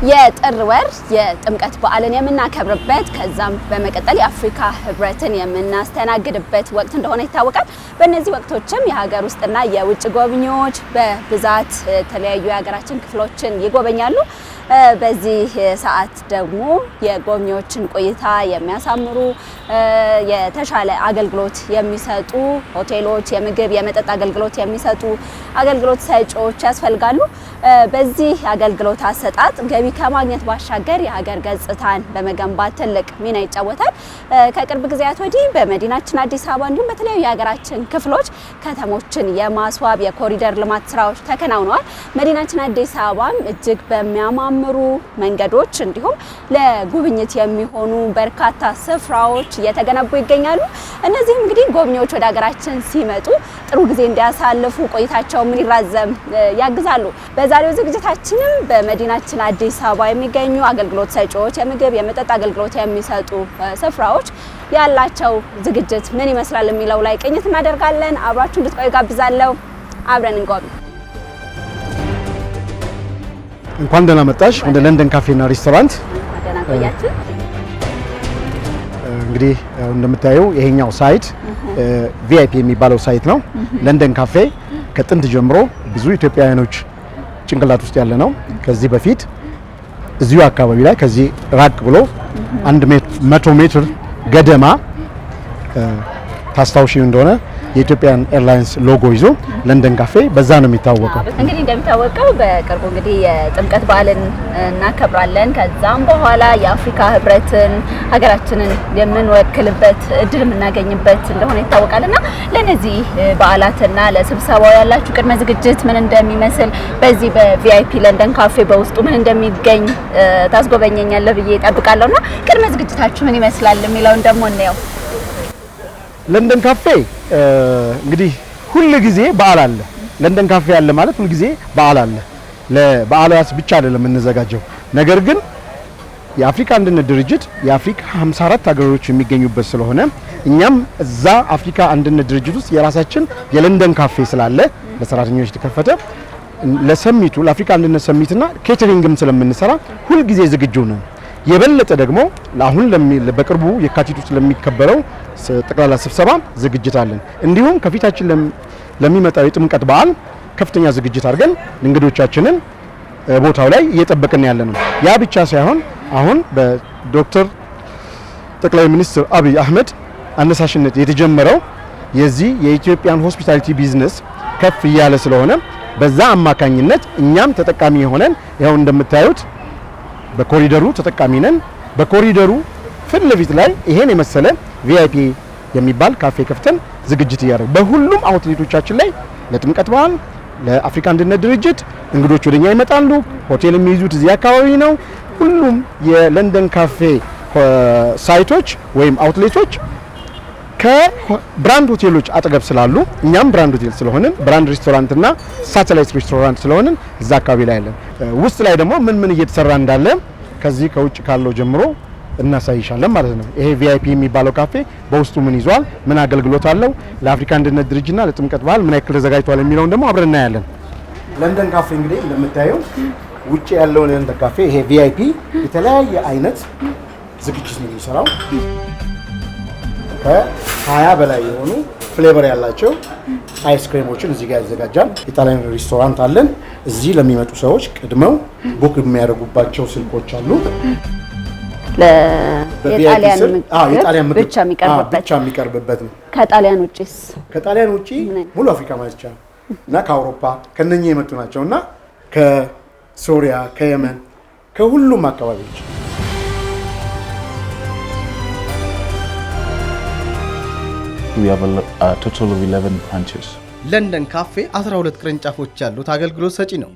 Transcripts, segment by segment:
የጥር ወር የጥምቀት በዓልን የምናከብርበት ከዛም በመቀጠል የአፍሪካ ህብረትን የምናስተናግድበት ወቅት እንደሆነ ይታወቃል። በእነዚህ ወቅቶችም የሀገር ውስጥና የውጭ ጎብኚዎች በብዛት የተለያዩ የሀገራችን ክፍሎችን ይጎበኛሉ። በዚህ ሰዓት ደግሞ የጎብኚዎችን ቆይታ የሚያሳምሩ የተሻለ አገልግሎት የሚሰጡ ሆቴሎች፣ የምግብ የመጠጥ አገልግሎት የሚሰጡ አገልግሎት ሰጪዎች ያስፈልጋሉ። በዚህ አገልግሎት አሰጣጥ ገቢ ከማግኘት ባሻገር የሀገር ገጽታን በመገንባት ትልቅ ሚና ይጫወታል። ከቅርብ ጊዜያት ወዲህ በመዲናችን አዲስ አበባ እንዲሁም በተለያዩ የሀገራችን ክፍሎች ከተሞችን የማስዋብ የኮሪደር ልማት ስራዎች ተከናውነዋል። መዲናችን አዲስ አበባም እጅግ በሚያማምሩ መንገዶች እንዲሁም ለጉብኝት የሚሆኑ በርካታ ስፍራዎች እየተገነቡ ይገኛሉ። እነዚህም እንግዲህ ጎብኚዎች ወደ ሀገራችን ሲመጡ ጥሩ ጊዜ እንዲያሳልፉ ቆይታቸውን እንዲራዘም ያግዛሉ። በዛሬው ዝግጅታችንም በመዲናችን አዲስ አበባ የሚገኙ አገልግሎት ሰጪዎች የምግብ የመጠጥ አገልግሎት የሚሰጡ ስፍራዎች ያላቸው ዝግጅት ምን ይመስላል የሚለው ላይ ቅኝት እናደርጋለን። አብራችሁ እንድትቆዩ ጋብዛለሁ። አብረን እንጎብኝ። እንኳን ደህና መጣሽ ወደ ለንደን ካፌና ሬስቶራንት። ደህና ቆያችሁ። እንግዲህ እንደምታየው ይሄኛው ሳይት ቪአይፒ የሚባለው ሳይት ነው። ለንደን ካፌ ከጥንት ጀምሮ ብዙ ኢትዮጵያውያኖች ጭንቅላት ውስጥ ያለ ነው። ከዚህ በፊት እዚሁ አካባቢ ላይ ከዚህ ራቅ ብሎ 100 ሜትር ገደማ ታስታውሺው እንደሆነ የኢትዮጵያን ኤርላይንስ ሎጎ ይዞ ለንደን ካፌ በዛ ነው የሚታወቀው። እንግዲህ እንደሚታወቀው በቅርቡ እንግዲህ የጥምቀት በዓልን እናከብራለን። ከዛም በኋላ የአፍሪካ ህብረትን ሀገራችንን የምንወክልበት እድል የምናገኝበት እንደሆነ ይታወቃልና ለነዚህ በዓላትና ለስብሰባው ያላችሁ ቅድመ ዝግጅት ምን እንደሚመስል በዚህ በቪአይፒ ለንደን ካፌ በውስጡ ምን እንደሚገኝ ታስጎበኘኛለህ ብዬ እጠብቃለሁና ቅድመ ዝግጅታችሁ ምን ይመስላል የሚለውን ደግሞ እንየው። ለንደን ካፌ እንግዲህ ሁሉ ጊዜ በዓል አለ። ለንደን ካፌ ያለ ማለት ሁሉ ጊዜ በዓል አለ። ለበዓላት ብቻ አይደለም የምንዘጋጀው። ነገር ግን የአፍሪካ አንድነት ድርጅት የአፍሪካ 54 ሀገሮች የሚገኙበት ስለሆነ እኛም እዛ አፍሪካ አንድነት ድርጅት ውስጥ የራሳችን የለንደን ካፌ ስላለ ለሰራተኞች ተከፈተ ለሰሚቱ ለአፍሪካ አንድነት ሰሚትና ኬተሪንግም ስለምንሰራ ሁሉ ጊዜ ዝግጁ ነው። የበለጠ ደግሞ አሁን በቅርቡ የካቲት ውስጥ ለሚከበረው ጠቅላላ ስብሰባ ዝግጅት አለን። እንዲሁም ከፊታችን ለሚመጣው የጥምቀት በዓል ከፍተኛ ዝግጅት አድርገን እንግዶቻችንን ቦታው ላይ እየጠበቅን ያለ ነው። ያ ብቻ ሳይሆን አሁን በዶክተር ጠቅላይ ሚኒስትር አብይ አህመድ አነሳሽነት የተጀመረው የዚህ የኢትዮጵያን ሆስፒታሊቲ ቢዝነስ ከፍ እያለ ስለሆነ በዛ አማካኝነት እኛም ተጠቃሚ ሆነን ይኸው እንደምታዩት በኮሪደሩ ተጠቃሚ ነን። በኮሪደሩ ፊት ለፊት ላይ ይሄን የመሰለ ቪአይፒ የሚባል ካፌ ከፍተን ዝግጅት እያደረግን በሁሉም አውትሌቶቻችን ላይ ለጥምቀት በዓል ለአፍሪካ አንድነት ድርጅት እንግዶች ወደኛ ይመጣሉ። ሆቴል የሚይዙት እዚህ አካባቢ ነው። ሁሉም የለንደን ካፌ ሳይቶች ወይም አውትሌቶች ከብራንድ ሆቴሎች አጠገብ ስላሉ እኛም ብራንድ ሆቴል ስለሆንን ብራንድ ሬስቶራንትና ሳተላይት ሬስቶራንት ስለሆንን እዛ አካባቢ ላይ አለን። ውስጥ ላይ ደግሞ ምን እየተሰራ እንዳለ ከዚህ ከውጭ ካለው ጀምሮ እናሳይሻለን ማለት ነው። ይሄ ቪአይፒ የሚባለው ካፌ በውስጡ ምን ይዟል፣ ምን አገልግሎት አለው፣ ለአፍሪካ አንድነት ድርጅትና ለጥምቀት በዓል ምን ያክል ተዘጋጅቷል የሚለውን ደግሞ አብረን እናያለን። ለንደን ካፌ እንግዲህ እንደምታየው ውጭ ያለው ለንደን ካፌ ይሄ ቪአይፒ የተለያየ አይነት ዝግጅት ነው የሚሰራው። ከ20 በላይ የሆኑ ፍሌቨር ያላቸው አይስክሬሞችን እዚህ ጋር ያዘጋጃል። የጣሊያን ሬስቶራንት አለን። እዚህ ለሚመጡ ሰዎች ቀድመው ቡክ የሚያደርጉባቸው ስልኮች አሉ። የጣሊያን ምግብ ብቻ የሚቀርብበት ነው። ከጣሊያን ውጪስ? ከጣሊያን ውጪ ሙሉ አፍሪካ ማለት ይቻላል እና ከአውሮፓ ከነኚህ የመጡ ናቸውና ከሶሪያ፣ ከየመን፣ ከሁሉም አካባቢዎች We have a total of 11 branches. ለንደን ካፌ 12 ቅርንጫፎች ያሉት አገልግሎት ሰጪ ነው።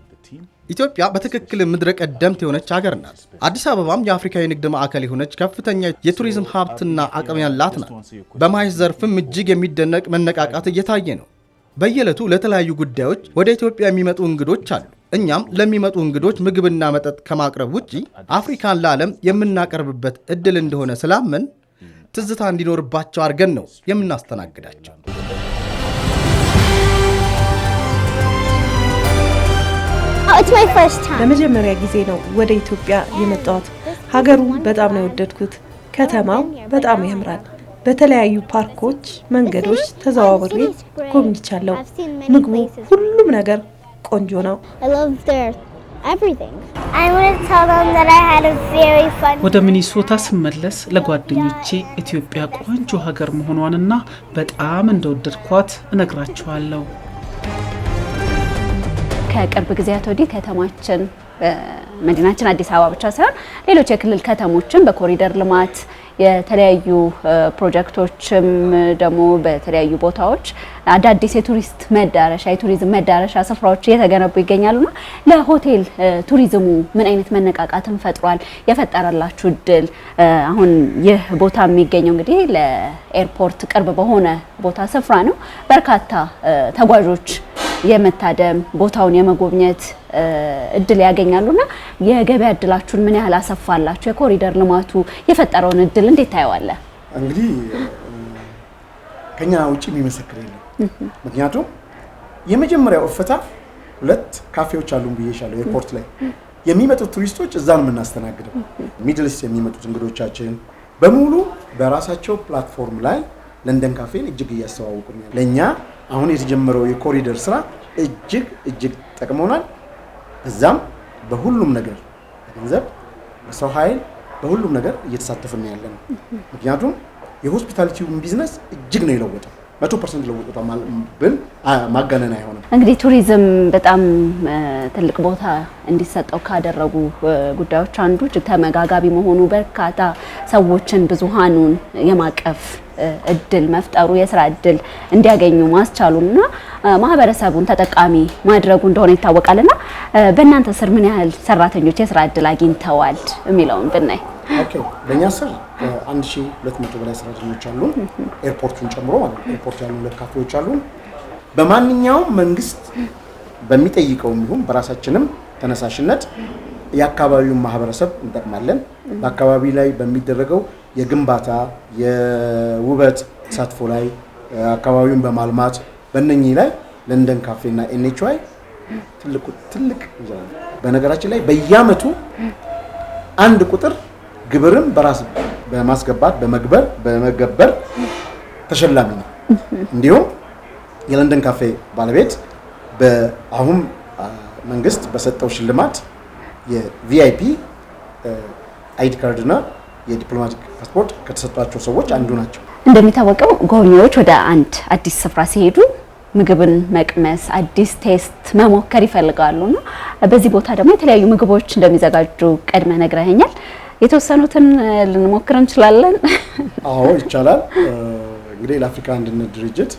ኢትዮጵያ በትክክል ምድረ ቀደምት የሆነች ሀገር ናት። አዲስ አበባም የአፍሪካ የንግድ ማዕከል የሆነች ከፍተኛ የቱሪዝም ሀብትና አቅም ያላት ናት። በማየት ዘርፍም እጅግ የሚደነቅ መነቃቃት እየታየ ነው። በየዕለቱ ለተለያዩ ጉዳዮች ወደ ኢትዮጵያ የሚመጡ እንግዶች አሉ። እኛም ለሚመጡ እንግዶች ምግብና መጠጥ ከማቅረብ ውጪ አፍሪካን ለዓለም የምናቀርብበት እድል እንደሆነ ስላመን ትዝታ እንዲኖርባቸው አድርገን ነው የምናስተናግዳቸው። it's my first time. ለመጀመሪያ ጊዜ ነው ወደ ኢትዮጵያ የመጣሁት። ሀገሩ በጣም ነው የወደድኩት። ከተማው በጣም ያምራል። በተለያዩ ፓርኮች፣ መንገዶች ተዘዋውሬ ጎብኝቻለሁ። ምግቡ፣ ሁሉም ነገር ቆንጆ ነው። I love their everything. I want to tell them that I had a very fun. ወደ ሚኒሶታ ስመለስ ለጓደኞቼ ኢትዮጵያ ቆንጆ ሀገር መሆኗንና በጣም እንደወደድኳት እነግራቸዋለሁ። ከቅርብ ጊዜያት ወዲህ ከተማችን መዲናችን አዲስ አበባ ብቻ ሳይሆን ሌሎች የክልል ከተሞችን በኮሪደር ልማት የተለያዩ ፕሮጀክቶችም ደግሞ በተለያዩ ቦታዎች አዳዲስ የቱሪስት መዳረሻ የቱሪዝም መዳረሻ ስፍራዎች እየተገነቡ ይገኛሉና ለሆቴል ቱሪዝሙ ምን አይነት መነቃቃትን ፈጥሯል? የፈጠረላችሁ እድል አሁን ይህ ቦታ የሚገኘው እንግዲህ ለኤርፖርት ቅርብ በሆነ ቦታ ስፍራ ነው። በርካታ ተጓዦች የመታደም ቦታውን የመጎብኘት እድል ያገኛሉና የገበያ እድላችሁን ምን ያህል አሰፋላችሁ? የኮሪደር ልማቱ የፈጠረውን እድል እንዴት ታየዋለህ? እንግዲህ ከኛ ውጪ የሚመሰክር የለም። ምክንያቱም የመጀመሪያው እፍታ 2 ካፌዎች አሉን ብዬሻለሁ። ኤርፖርት ላይ የሚመጡት ቱሪስቶች እዛ ነው የምናስተናግደው። ሚድል ኢስት የሚመጡት እንግዶቻችን በሙሉ በራሳቸው ፕላትፎርም ላይ ለንደን ካፌን እጅግ እያስተዋወቁ ነው። ለኛ አሁን የተጀመረው የኮሪደር ስራ እጅግ ጠቅሞናል። እዛም በሁሉም ነገር በገንዘብ በሰው ኃይል በሁሉም ነገር እየተሳተፈን ያለን። ምክንያቱም የሆስፒታሊቲውን ቢዝነስ እጅግ ነው የለወጠው። 100% ለውጦታል ማለት ብል ማጋነን አይሆንም። እንግዲህ ቱሪዝም በጣም ትልቅ ቦታ እንዲሰጠው ካደረጉ ጉዳዮች አንዱ እጅግ ተመጋጋቢ መሆኑ፣ በርካታ ሰዎችን ብዙሃኑን የማቀፍ እድል መፍጠሩ፣ የስራ እድል እንዲያገኙ ማስቻሉና ማህበረሰቡን ተጠቃሚ ማድረጉ እንደሆነ ይታወቃልና በእናንተ ስር ምን ያህል ሰራተኞች የስራ እድል አግኝተዋል የሚለውን ብናይ። ኦኬ፣ በእኛ ስር 1200 በላይ ሰራተኞች አሉ፣ ኤርፖርቱን ጨምሮ ማለት ነው። ኤርፖርት ያሉ 2 ካፌዎች አሉ። በማንኛውም መንግስት በሚጠይቀውም ይሁን በራሳችንም ተነሳሽነት የአካባቢውን ማህበረሰብ እንጠቅማለን። በአካባቢ ላይ በሚደረገው የግንባታ የውበት ተሳትፎ ላይ አካባቢውን በማልማት በእነኚህ ላይ ለንደን ካፌና ኤንኤችዋይ ትልቅ ይዘራል። በነገራችን ላይ በየአመቱ አንድ ቁጥር ግብርን በራስ በማስገባት በመገበር ተሸላሚ ነው። እንዲሁም የለንደን ካፌ ባለቤት በአሁን መንግስት በሰጠው ሽልማት የቪአይፒ አይዲ ካርድና የዲፕሎማቲክ ፓስፖርት ከተሰጣቸው ሰዎች አንዱ ናቸው። እንደሚታወቀው ጎብኚዎች ወደ አንድ አዲስ ስፍራ ሲሄዱ ምግብን መቅመስ አዲስ ቴስት መሞከር ይፈልጋሉና በዚህ ቦታ ደግሞ የተለያዩ ምግቦች እንደሚዘጋጁ ቀድመ ነግረኸኛል። የተወሰኑትን ልንሞክር እንችላለን? አዎ ይቻላል። እንግዲህ ለአፍሪካ አንድነት ድርጅት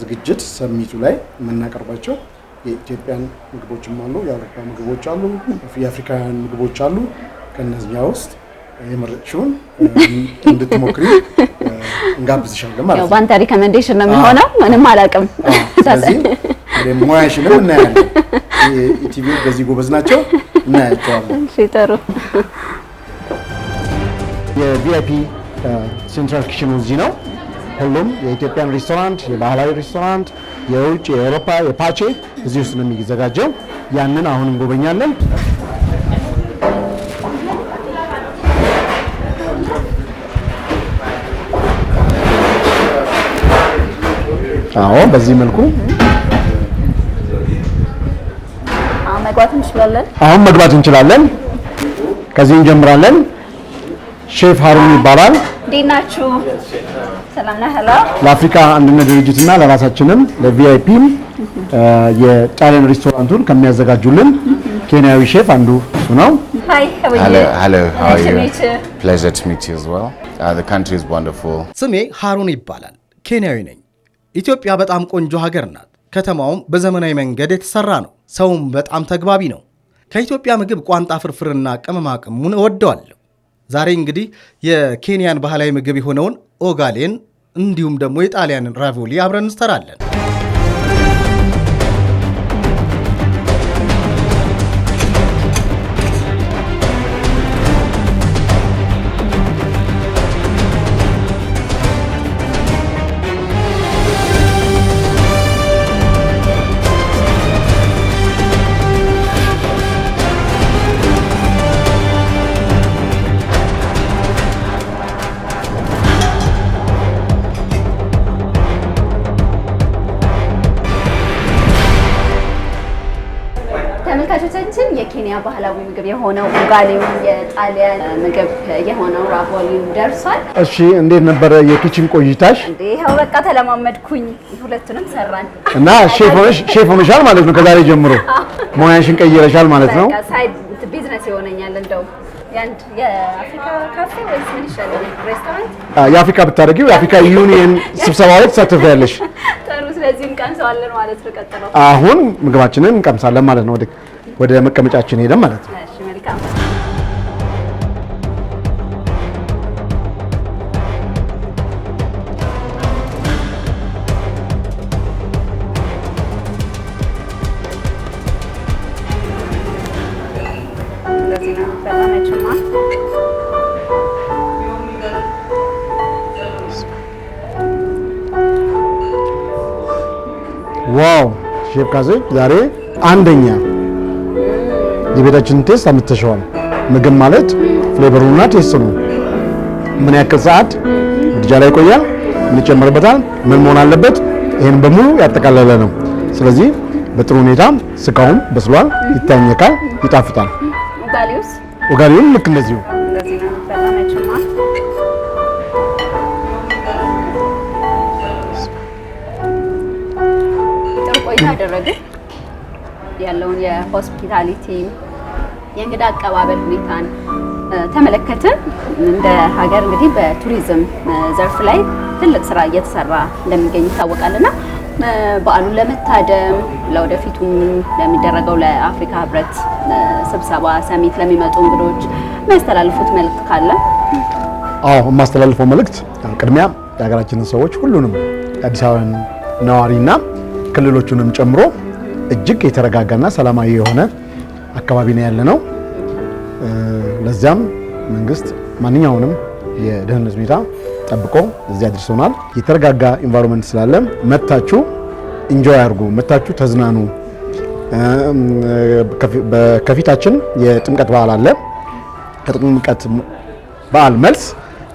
ዝግጅት ሰሚቱ ላይ የምናቀርባቸው የኢትዮጵያን ምግቦችም አሉ፣ የአውሮፓ ምግቦች አሉ፣ የአፍሪካውያን ምግቦች አሉ። ከነዚያ ውስጥ የመረጥሽውን እንድትሞክሪ እንጋብዝሻለን ማለት ነው። ባንተ ሪኮሜንዴሽን ነው የሚሆነው። ምንም አላውቅም። ስለዚህ ሙያሽንም እናያለን። ኢቲቪ በዚህ ጎበዝ ናቸው፣ እናያቸዋለን። እሺ ጥሩ። የቪአይፒ ሴንትራል ኪችኑ እዚህ ነው። ሁሉም የኢትዮጵያን ሬስቶራንት፣ የባህላዊ ሬስቶራንት፣ የውጭ የአውሮፓ የፓቼ እዚህ ውስጥ ነው የሚዘጋጀው። ያንን አሁን እንጎበኛለን። አዎ በዚህ መልኩ አሁን መግባት እንችላለን። ከዚህ እንጀምራለን። ሼፍ ሃሩን ይባላል። ዲናችሁ ሰላም ነህ? ሄሎ። ለአፍሪካ አንድነት ድርጅትና ለራሳችንም ለቪአይፒም የጣሊያን ሬስቶራንቱን ከሚያዘጋጁልን ኬንያዊ ሼፍ አንዱ እሱ ነው። ሃይ hello how are you? Pleasure to meet you as well. The country is wonderful. ስሜ ሃሩን ይባላል። ኬንያዊ ነኝ። ኢትዮጵያ በጣም ቆንጆ ሀገር ናት። ከተማውም በዘመናዊ መንገድ የተሰራ ነው። ሰውም በጣም ተግባቢ ነው። ከኢትዮጵያ ምግብ ቋንጣ ፍርፍርና ቅመማ ቅመሙን እወደዋለሁ። ዛሬ እንግዲህ የኬንያን ባህላዊ ምግብ የሆነውን ኦጋሌን እንዲሁም ደግሞ የጣሊያንን ራቪዮሊ አብረን እንሰራለን። ባህላዊ ምግብ የሆነው ኡጋሊው የጣሊያን ምግብ የሆነው ራቮሊው ደርሷል። እሺ እንዴት ነበረ የኪችን ቆይታሽ? እንዴ ይኸው በቃ ተለማመድኩኝ። ሁለቱንም ሰራን እና ሼፍ ሆነሻል ማለት ነው። ከዛሬ ጀምሮ ሙያሽን ቀይረሻል ማለት ነው። በቃ ሳይድ ቢዝነስ ይሆነኛል። እንደው ያንድ የአፍሪካ ካፌ ወይስ ምን ይሻላል? ሬስቶራንት የአፍሪካ ብታደርጊው የአፍሪካ ዩኒየን ስብሰባ ላይ ተሳትፊያለሽ። ጥሩ። ስለዚህ እንቀምሰዋለን ማለት ነው። ቀጥለው አሁን ምግባችንን እንቀምሳለን ማለት ነው። ወደ መቀመጫችን ሄደን ማለት ነው። እሺ መልካም። ዋው ሼፍ ካሴ ዛሬ አንደኛ የቤታችንን ቴስት አምጥተሽዋል። ምግብ ማለት ፍሌቨሩና ቴስት ነው። ምን ያክል ሰዓት ምድጃ ላይ ይቆያል፣ ምን ይጨመርበታል፣ ምን መሆን አለበት፣ ይሄን በሙሉ ያጠቃለለ ነው። ስለዚህ በጥሩ ሁኔታ ስጋውም በስሏል፣ ይታኘካል፣ ይጣፍጣል። ኡጋሊውም ልክ እንደዚሁ ያደረግን ያለውን የሆስፒታሊቲ የእንግዳ አቀባበል ሁኔታን ተመለከትን። እንደ ሀገር እንግዲህ በቱሪዝም ዘርፍ ላይ ትልቅ ስራ እየተሰራ እንደሚገኝ ይታወቃልና በዓሉን ለመታደም ለወደፊቱም ለሚደረገው ለአፍሪካ ህብረት ስብሰባ ሰሚት ለሚመጡ እንግዶች የሚያስተላልፉት መልእክት ካለ? አዎ የማስተላልፈው መልእክት ቅድሚያ የሀገራችንን ሰዎች ሁሉንም የአዲስ አበባን ነዋሪና ክልሎቹንም ጨምሮ እጅግ የተረጋጋና ሰላማዊ የሆነ አካባቢ ነው ያለነው። ለዚያም መንግስት ማንኛውንም የደህንነት ሁኔታ ጠብቆ እዚያ አድርሶናል። የተረጋጋ ኢንቫይሮንመንት ስላለ መታችሁ ኢንጆይ አድርጉ፣ መታችሁ ተዝናኑ። ከፊታችን የጥምቀት በዓል አለ። ከጥምቀት በዓል መልስ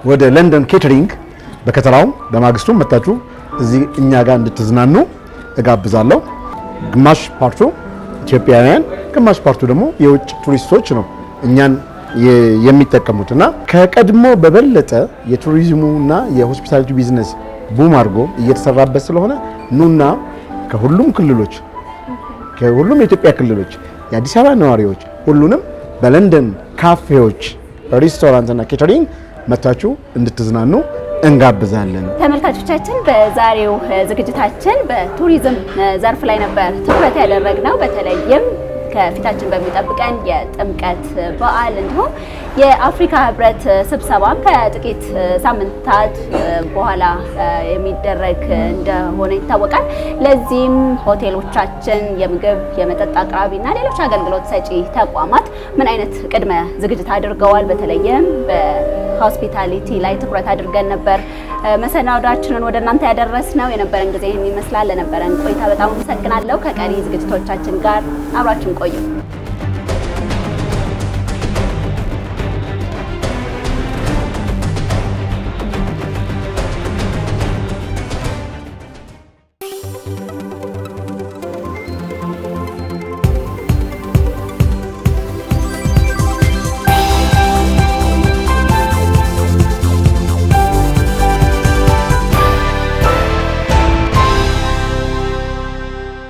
ወደ ለንደን ኬተሪንግ በከተራው በማግስቱ መታችሁ እዚህ እኛ ጋር እንድትዝናኑ እጋብዛለሁ። ግማሽ ፓርቱ ኢትዮጵያውያን፣ ግማሽ ፓርቱ ደግሞ የውጭ ቱሪስቶች ነው እኛን የሚጠቀሙትና ከቀድሞ በበለጠ የቱሪዝሙና የሆስፒታሊቲ ቢዝነስ ቡም አድርጎ እየተሰራበት ስለሆነ ኑና ከሁሉም ክልሎች ከሁሉም የኢትዮጵያ ክልሎች የአዲስ አበባ ነዋሪዎች ሁሉንም በለንደን ካፌዎች፣ ሬስቶራንትና ኬተሪንግ መታችሁ እንድትዝናኑ እንጋብዛለን። ተመልካቾቻችን በዛሬው ዝግጅታችን በቱሪዝም ዘርፍ ላይ ነበር ትኩረት ያደረግነው። በተለይም ከፊታችን በሚጠብቀን የጥምቀት በዓል እንዲሁም የአፍሪካ ህብረት ስብሰባ ከጥቂት ሳምንታት በኋላ የሚደረግ እንደሆነ ይታወቃል። ለዚህም ሆቴሎቻችን የምግብ የመጠጥ አቅራቢና ሌሎች አገልግሎት ሰጪ ተቋማት ምን አይነት ቅድመ ዝግጅት አድርገዋል? በተለይም በሆስፒታሊቲ ላይ ትኩረት አድርገን ነበር መሰናዶአችንን ወደ እናንተ ያደረስነው። የነበረን ጊዜ ይህን ይመስላል። ለነበረን ቆይታ በጣም አመሰግናለሁ። ከቀሪ ዝግጅቶቻችን ጋር አብራችን ቆዩ።